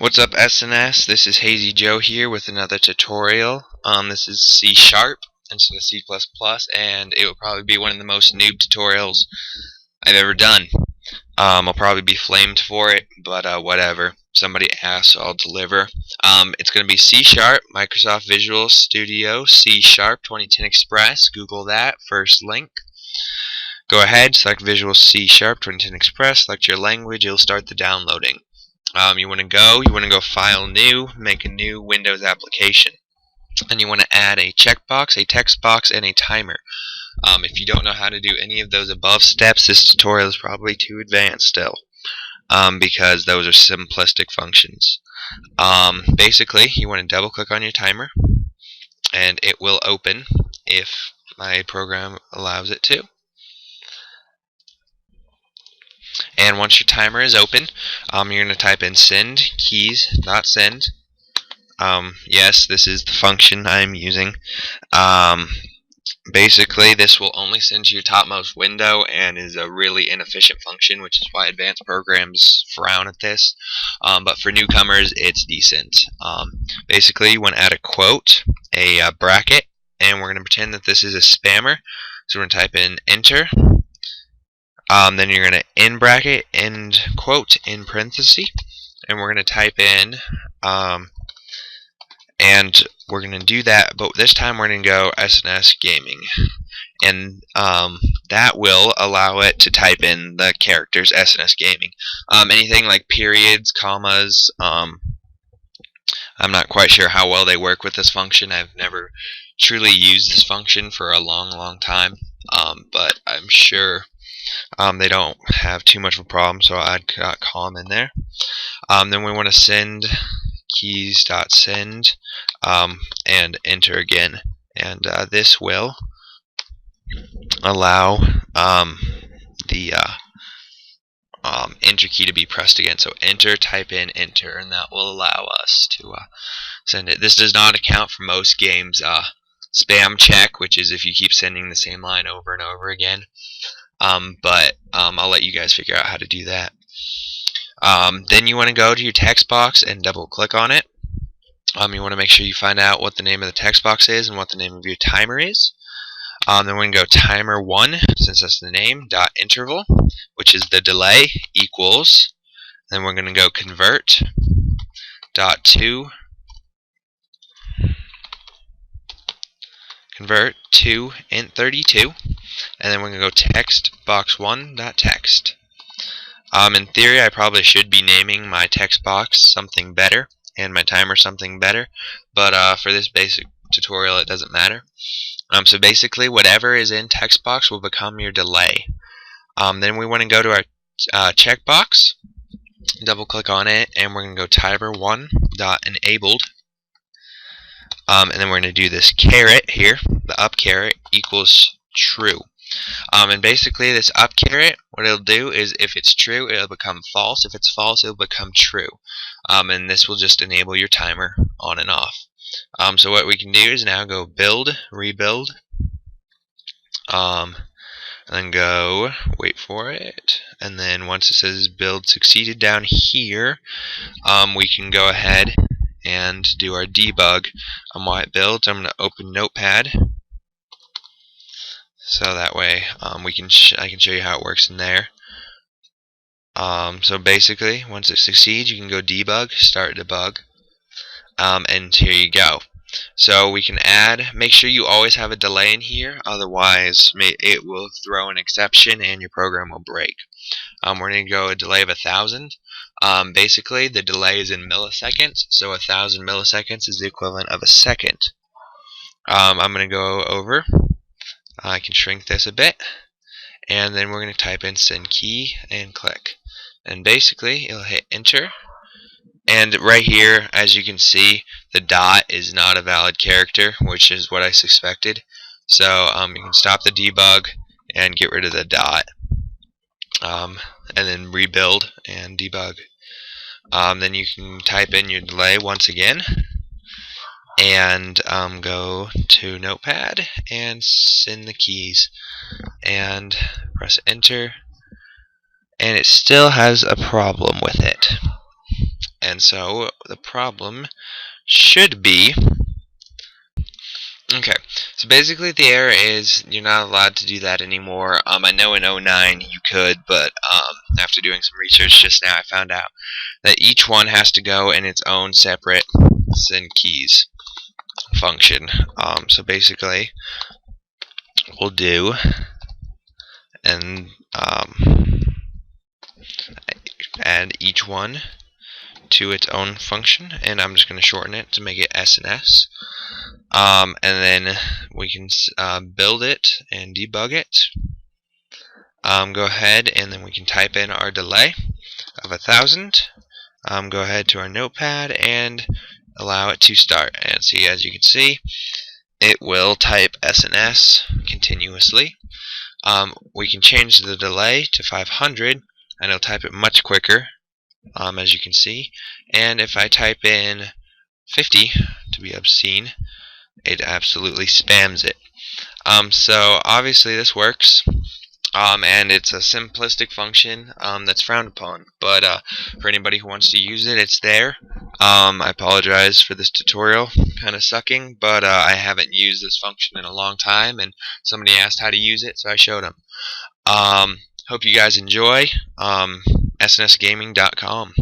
What's up, SNS? This is Hazy Joe here with another tutorial. This is C# instead of C++, and it will probably be one of the most noob tutorials I've ever done. I'll probably be flamed for it, but whatever. Somebody asks, so I'll deliver. It's going to be C#, Microsoft Visual Studio, C# 2010 Express. Google that, first link. Go ahead, select Visual C# 2010 Express, select your language, it'll start the downloading. You want to go File New, make a new Windows application. And you want to add a checkbox, a text box, and a timer. If you don't know how to do any of those above steps, this tutorial is probably too advanced still, because those are simplistic functions. Basically, you want to double click on your timer, and it will open if my program allows it to. And once your timer is open, you're going to type in send keys.send. Yes, this is the function I'm using. Basically, this will only send to your topmost window and is a really inefficient function, which is why advanced programs frown at this. But for newcomers, it's decent. Basically, you want to add a quote, a bracket, and we're going to pretend that this is a spammer. So we're going to type in enter. Then you're going to end bracket, end quote, in parenthesis, and we're going to type in, and we're going to do that, but this time we're going to go SNS Gaming, and that will allow it to type in the characters SNS Gaming. Anything like periods, commas, I'm not quite sure how well they work with this function. I've never truly used this function for a long time, but I'm sure they don't have too much of a problem, so I'd got com in there. Then we want to send keys.send and enter again, and this will allow the enter key to be pressed again. So enter, type in enter, and that will allow us to send it. This does not account for most games spam check, which is if you keep sending the same line over and over again. But I'll let you guys figure out how to do that. Then you want to go to your text box and double click on it. You want to make sure you find out what the name of the text box is and what the name of your timer is. Then we're going to go timer 1, since that's the name, dot interval, which is the delay, equals. Then we're going to go convert dot to int32, and then we're going to go text box 1 dot text. In theory, I probably should be naming my text box something better and my timer something better, but for this basic tutorial it doesn't matter. So basically whatever is in text box will become your delay. Then we want to go to our checkbox, double click on it, and we're going to go timer 1 dot enabled. And then we're going to do this caret here, the up caret equals true. And basically this up caret, what it'll do is if it's true, it'll become false. If it's false, it'll become true. And this will just enable your timer on and off. So what we can do is now go build, rebuild, and then go, wait for it, and then once it says build succeeded down here, we can go ahead and do our debug. While it builds, I'm going to open Notepad, so that way I can show you how it works in there. So basically, once it succeeds, you can go debug, start debug, and here you go. So we can make sure you always have a delay in here, otherwise it will throw an exception and your program will break. We're going to go a delay of 1,000. Basically, the delay is in milliseconds, so 1,000 milliseconds is the equivalent of a second. I'm going to go over. I can shrink this a bit, and then we're going to type in send key and click. And basically, it'll hit enter. And right here, as you can see, the dot is not a valid character, which is what I suspected. So you can stop the debug and get rid of the dot, and then rebuild and debug. Then you can type in your delay once again, and go to Notepad and send the keys and press enter, and it still has a problem with it. And so the problem should be, okay, so basically the error is you're not allowed to do that anymore. I know in '09 you could, but after doing some research just now I found out that each one has to go in its own separate send keys function. So basically we'll do and add each one to its own function, and I'm just going to shorten it to make it SNS. And then we can build it and debug it. Go ahead and then we can type in our delay of 1,000. Go ahead to our notepad and allow it to start. And see, as you can see, it will type SNS continuously. We can change the delay to 500 and it'll type it much quicker, as you can see. And if I type in 50 to be obscene, it absolutely spams it. So obviously this works, and it's a simplistic function that's frowned upon, but for anybody who wants to use it, it's there. I apologize for this tutorial kind of sucking, but I haven't used this function in a long time, and somebody asked how to use it, so I showed them. Hope you guys enjoy. SNSgaming.com